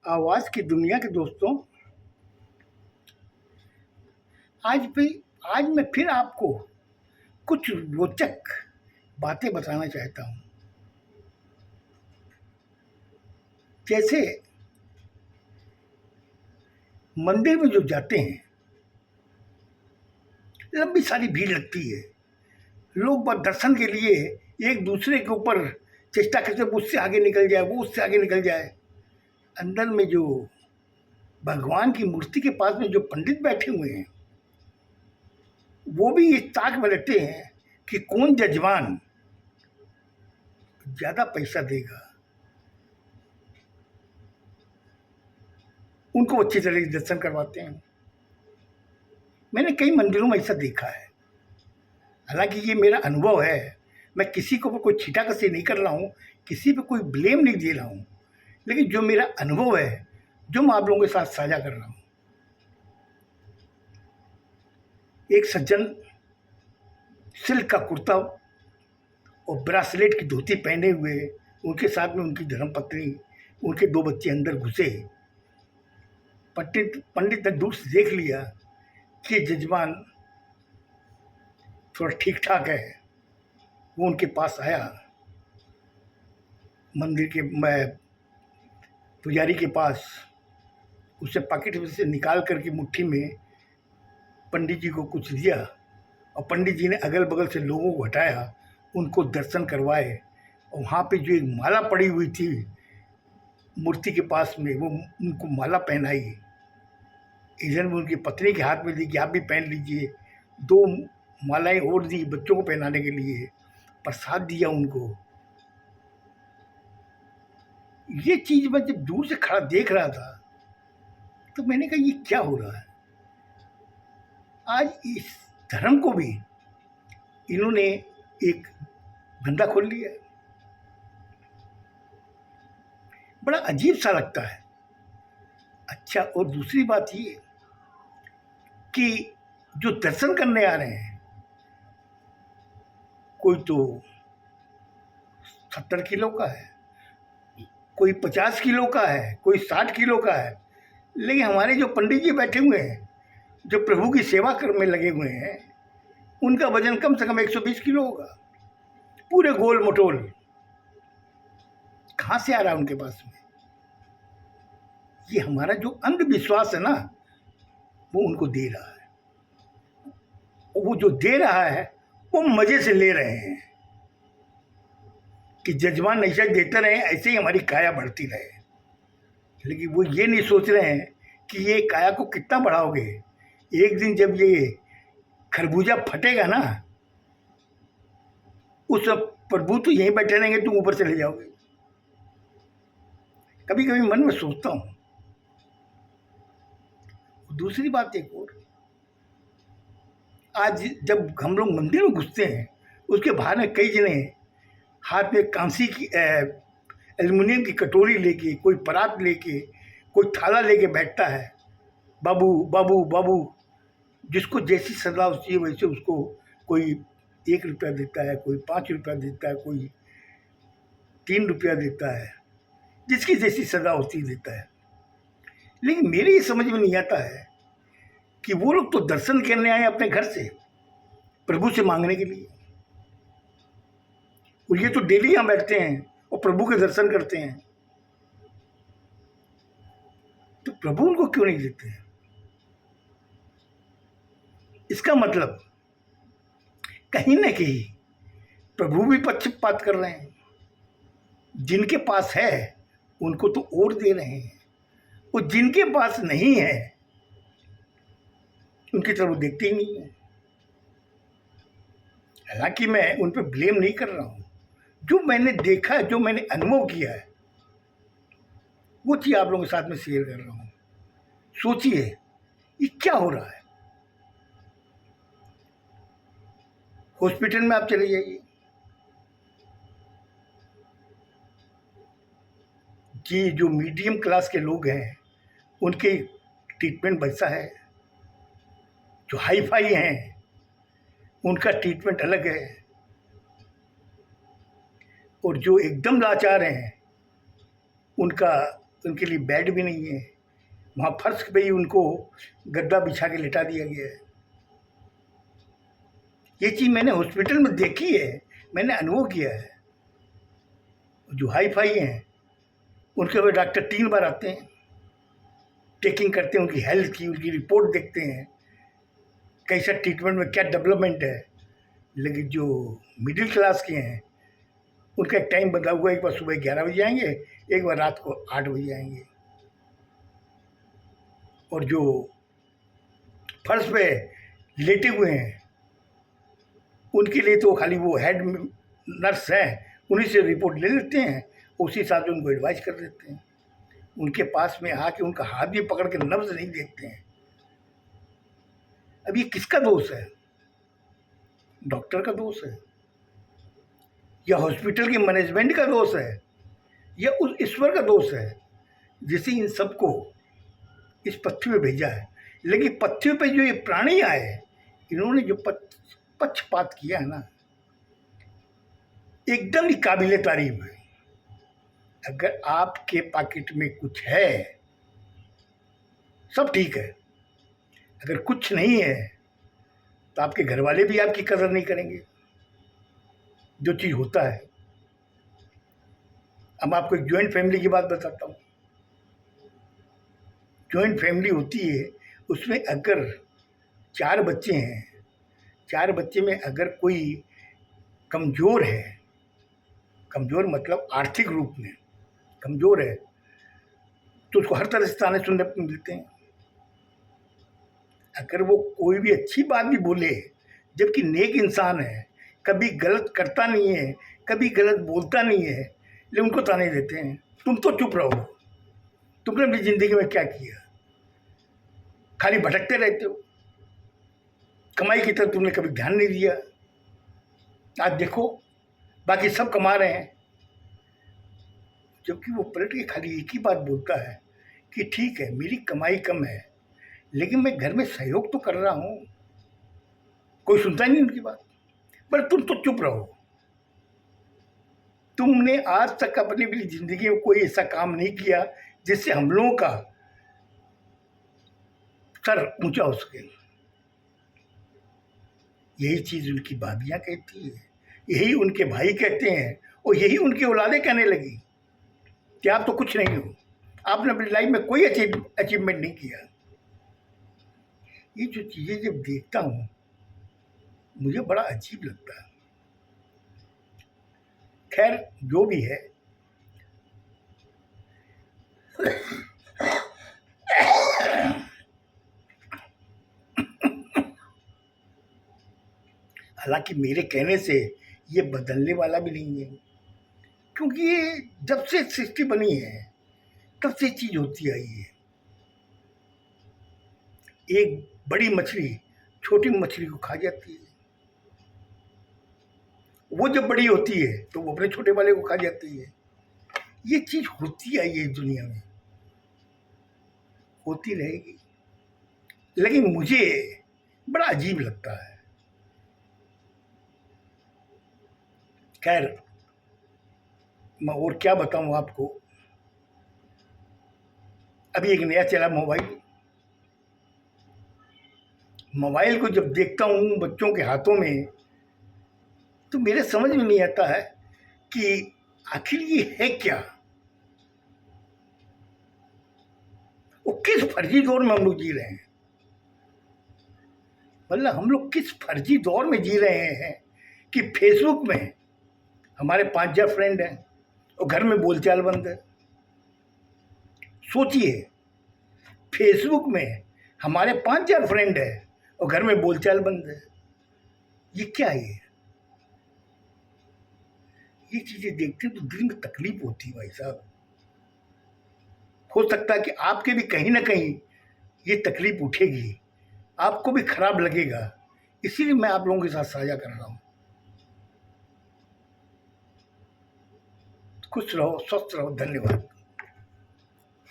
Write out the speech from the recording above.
आवाज़ की दुनिया के दोस्तों, आज भी आज मैं फिर आपको कुछ रोचक बातें बताना चाहता हूँ। जैसे मंदिर में जो जाते हैं, लंबी सारी भीड़ लगती है। लोग बस दर्शन के लिए एक दूसरे के ऊपर चेष्टा करते, उससे आगे निकल जाए, वो उससे आगे निकल जाए। अंदर में जो भगवान की मूर्ति के पास में जो पंडित बैठे हुए हैं, वो भी इस ताक में रहते हैं कि कौन जजमान ज़्यादा पैसा देगा, उनको अच्छी तरह से दर्शन करवाते हैं। मैंने कई मंदिरों में ऐसा देखा है। हालांकि ये मेरा अनुभव है, मैं किसी को कोई छीटाकसी नहीं कर रहा हूँ, किसी पे कोई ब्लेम नहीं दे रहा हूँ, लेकिन जो मेरा अनुभव है, जो मैं आप लोगों के साथ साझा कर रहा हूँ। एक सज्जन सिल्क का कुर्ता और ब्रासलेट की धोती पहने हुए, उनके साथ में उनकी धर्मपत्नी, उनके 2 बच्चे अंदर घुसे। पंडित ने दूर से देख लिया कि जजमान थोड़ा ठीक ठाक है। वो उनके पास आया, मंदिर के पुजारी के पास, उसे पॉकेट में से निकाल करके मुट्ठी में पंडित जी को कुछ दिया, और पंडित जी ने अगल बगल से लोगों को हटाया, उनको दर्शन करवाए। और वहाँ पे जो एक माला पड़ी हुई थी मूर्ति के पास में, वो उनको माला पहनाई। इधर में उनकी पत्नी के हाथ में दी कि आप भी पहन लीजिए। 2 मालाएं और दी बच्चों को पहनाने के लिए, प्रसाद दिया उनको। ये चीज़ मैं जब दूर से खड़ा देख रहा था, तो मैंने कहा ये क्या हो रहा है। आज इस धर्म को भी इन्होंने एक धंधा खोल लिया है। बड़ा अजीब सा लगता है। अच्छा, और दूसरी बात ये कि जो दर्शन करने आ रहे हैं, कोई तो 70 किलो का है, कोई 50 किलो का है, कोई 60 किलो का है, लेकिन हमारे जो पंडित जी बैठे हुए हैं, जो प्रभु की सेवा कर में लगे हुए हैं, उनका वजन कम से कम 120 किलो होगा। पूरे गोल मटोल कहाँ से आ रहा है उनके पास में। ये हमारा जो अंधविश्वास है ना, वो उनको दे रहा है। वो जो दे रहा है वो मजे से ले रहे हैं कि जजमान ऐसा देते रहे, ऐसे ही हमारी काया बढ़ती रहे। लेकिन वो ये नहीं सोच रहे हैं कि ये काया को कितना बढ़ाओगे। एक दिन जब ये खरबूजा फटेगा ना, उस प्रभु तो यहीं बैठे रहेंगे, तुम ऊपर चले जाओगे। कभी कभी मन में सोचता हूँ। दूसरी बात एक और, आज जब हम लोग मंदिर में घुसते हैं, उसके बाहर में कई जने हाथ में कांसी की एल्युमिनियम की कटोरी लेके, कोई परात लेके, कोई थाला लेके बैठता है। बाबू बाबू बाबू, जिसको जैसी सलाह होती है वैसे उसको कोई 1 रुपया देता है, कोई 5 रुपया देता है, कोई 3 रुपया देता है, जिसकी जैसी सजा होती देता है। लेकिन मेरे ये समझ में नहीं आता है कि वो लोग तो दर्शन करने आए अपने घर से, प्रभु से मांगने के लिए, और ये तो डेली यहाँ बैठते हैं और प्रभु के दर्शन करते हैं। तो प्रभु उनको क्यों नहीं देते हैं? इसका मतलब कहीं ना कहीं प्रभु भी पक्षपात कर रहे हैं। जिनके पास है उनको तो और दे रहे हैं, और जिनके पास नहीं है उनकी तरफ देखते ही नहीं है। हालांकि मैं उन पर ब्लेम नहीं कर रहा हूँ, जो मैंने देखा है, जो मैंने अनुभव किया है, वो चीज़ आप लोगों के साथ में शेयर कर रहा हूँ। सोचिए ये क्या हो रहा है। हॉस्पिटल में आप चले जाइए कि जो मीडियम क्लास के लोग हैं उनके ट्रीटमेंट वैसा है, जो हाई फाई हैं उनका ट्रीटमेंट अलग है, और जो एकदम लाचार हैं उनका उनके लिए बेड भी नहीं है, वहाँ फर्श पे ही उनको गद्दा बिछा के लिटा दिया गया है। ये चीज़ मैंने हॉस्पिटल में देखी है, मैंने अनुभव किया है। जो हाई फाई हैं उनके ऊपर डॉक्टर 3 बार आते हैं, चेकिंग करते हैं उनकी हेल्थ की, उनकी रिपोर्ट देखते हैं कैसा ट्रीटमेंट में क्या डेवलपमेंट है। लेकिन जो मिडिल क्लास के हैं उनका एक टाइम बंधा हुआ, एक बार सुबह 11 बजे आएंगे, एक बार रात को 8 बजे आएंगे। और जो फर्श पे लेटे हुए हैं उनके लिए तो खाली वो हेड नर्स हैं, उन्हीं से रिपोर्ट ले लेते हैं, उसी हिसाब से उनको एडवाइस कर देते हैं। उनके पास में आके उनका हाथ भी पकड़ के नब्ज नहीं देखते हैं। अब ये किसका दोष है? डॉक्टर का दोष है या हॉस्पिटल के मैनेजमेंट का दोष है या उस ईश्वर का दोष है जिसे इन सबको इस पृथ्वी पे भेजा है? लेकिन पृथ्वी पे जो ये प्राणी आए, इन्होंने जो पक्षपात किया है ना, एकदम ही काबिले तारीफ है। अगर आपके पॉकेट में कुछ है सब ठीक है, अगर कुछ नहीं है तो आपके घर वाले भी आपकी कदर नहीं करेंगे। जो चीज़ होता है, अब आपको एक ज्वाइंट फैमिली की बात बताता हूँ। ज्वाइंट फैमिली होती है, उसमें अगर 4 बच्चे हैं, 4 बच्चे में अगर कोई कमज़ोर है, कमज़ोर मतलब आर्थिक रूप में कमज़ोर है, तो उसको हर तरह से ताने सुनने को मिलते हैं। अगर वो कोई भी अच्छी बात भी बोले, जबकि नेक इंसान है, कभी गलत करता नहीं है, कभी गलत बोलता नहीं है, लेकिन उनको ताने देते हैं, तुम तो चुप रहो, तुमने अपनी ज़िंदगी में क्या किया, खाली भटकते रहते हो, कमाई की तरफ तुमने कभी ध्यान नहीं दिया। आज देखो बाकी सब कमा रहे हैं, जबकि वो पलट के खाली एक ही बात बोलता है कि ठीक है मेरी कमाई कम है लेकिन मैं घर में सहयोग तो कर रहा हूँ। कोई सुनता नहीं उनकी बात, पर तुम तो चुप रहो। तुमने आज तक अपनी भी जिंदगी में कोई ऐसा काम नहीं किया जिससे हम लोगों का सर ऊंचा हो सके। यही चीज़ उनकी भाभियाँ कहती है, यही उनके भाई कहते हैं और यही उनकी औलादें कहने लगी कि आप तो कुछ नहीं हो, आपने अपनी लाइफ में कोई अचीवमेंट नहीं किया। ये जो चीज़ें जब देखता हूँ मुझे बड़ा अजीब लगता है। खैर जो भी है, हालांकि मेरे कहने से ये बदलने वाला भी नहीं है, क्योंकि ये जब से सृष्टि बनी है तब से चीज़ होती आई है। एक बड़ी मछली छोटी मछली को खा जाती है, वो जब बड़ी होती है तो वो अपने छोटे वाले को खा जाती है। ये चीज़ होती आई है दुनिया में, होती रहेगी, लेकिन मुझे बड़ा अजीब लगता है। खैर मैं और क्या बताऊं आपको। अभी एक नया चला मोबाइल को जब देखता हूँ बच्चों के हाथों में तो मेरे समझ में नहीं आता है कि आखिर ये है क्या। वो किस फर्जी दौर में हम लोग जी रहे हैं, मतलब हम लोग किस फर्जी दौर में जी रहे हैं कि फेसबुक में हमारे 5,000 फ्रेंड हैं और घर में बोलचाल बंद है। सोचिए, फेसबुक में हमारे 5,000 फ्रेंड है और घर में बोलचाल बंद है। ये क्या है? ये चीज़ें देखते तो दिल में तकलीफ होती है भाई साहब। हो सकता है कि आपके भी कहीं ना कहीं ये तकलीफ उठेगी, आपको भी खराब लगेगा, इसीलिए मैं आप लोगों के साथ साझा कर रहा हूँ। खुश रहो, स्वस्थ रहो, धन्यवाद।